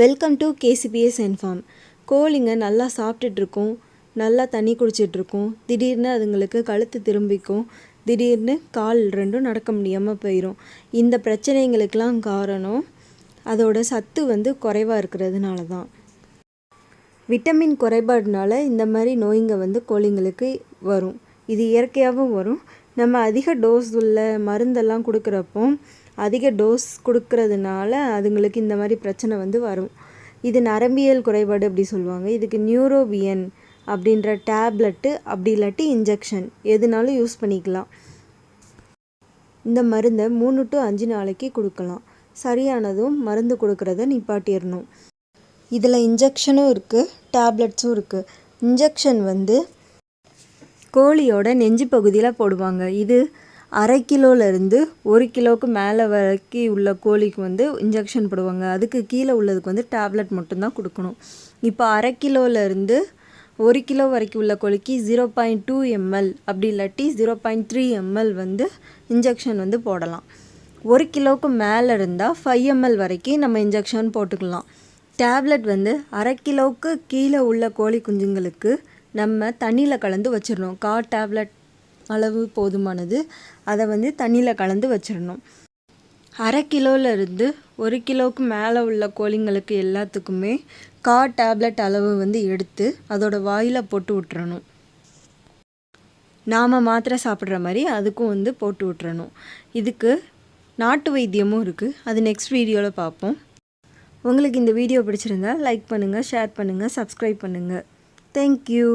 Welcome to KCPS inform. கோழிங்க நல்லா சாப்பிட்டுட்ருக்கும், நல்லா தண்ணி குடிச்சிட்ருக்கும். திடீர்னு அதுங்களுக்கு கழுத்து திரும்பிக்கும், திடீர்னு கால் ரெண்டும் நடக்க முடியாமல் போயிடும். இந்த பிரச்சனைங்களுக்கெல்லாம் காரணம் அதோட சத்து குறைவாக இருக்கிறதுனால தான். விட்டமின் குறைபாடுனால இந்த மாதிரி நோய்ங்க கோழிங்களுக்கு வரும். இது இயற்கையாகவும் வரும். நம்ம அதிக டோஸ் உள்ள மருந்தெல்லாம் கொடுக்குறப்போ அதிக டோஸ் கொடுக்கறதுனால அதுங்களுக்கு இந்த மாதிரி பிரச்சனை வரும். இது நரம்பியல் குறைபாடு அப்படி சொல்லுவாங்க. இதுக்கு நியூரோபியன் அப்படின்ற டேப்லெட்டு அப்படி இல்லாட்டி இன்ஜெக்ஷன் எதுனாலும் யூஸ் பண்ணிக்கலாம். இந்த மருந்தை 3 to 5 நாளைக்கு கொடுக்கலாம். சரியானதும் மருந்து கொடுக்கறத நிப்பாட்டிடணும். இதில் இன்ஜெக்ஷனும் இருக்குது, டேப்லெட்ஸும் இருக்குது. இன்ஜெக்ஷன் கோழியோட நெஞ்சு பகுதியில் போடுவாங்க. இது 1/2 கிலோலேருந்து 1 கிலோவுக்கு மேலே வரைக்கும் உள்ள கோழிக்கு இன்ஜெக்ஷன் போடுவாங்க. அதுக்கு கீழே உள்ளதுக்கு டேப்லெட் மட்டும்தான் கொடுக்கணும். இப்போ 1/2 கிலோலேருந்து 1 கிலோ வரைக்கும் உள்ள கோழிக்கு 0.2 ml அப்படி இல்லாட்டி 0.3 ml இன்ஜெக்ஷன் போடலாம். 1 கிலோவுக்கு மேலே இருந்தால் 5 ml வரைக்கும் நம்ம இன்ஜெக்ஷன் போட்டுக்கலாம். டேப்லெட் 1/2 கிலோவுக்கு கீழே உள்ள கோழி குஞ்சுங்களுக்கு நம்ம தண்ணியில் கலந்து வச்சிடணும். டேப்லெட் அளவு போதுமானது. அதை தண்ணியில் கலந்து வச்சிடணும். 1/2 கிலோலேருந்து 1 கிலோவுக்கு மேலே உள்ள கோழிங்களுக்கு எல்லாத்துக்குமே டேப்லெட் அளவு எடுத்து அதோட வாயில் போட்டு விட்டுறணும். நாம் மாத்திரை சாப்பிட்ற மாதிரி அதுக்கும் போட்டு விட்டுறணும். இதுக்கு நாட்டு வைத்தியமும் இருக்குது. அது நெக்ஸ்ட் வீடியோவில் பார்ப்போம். உங்களுக்கு இந்த வீடியோ பிடிச்சிருந்தா லைக் பண்ணுங்கள், ஷேர் பண்ணுங்கள், சப்ஸ்கிரைப் பண்ணுங்கள். தேங்க்யூ.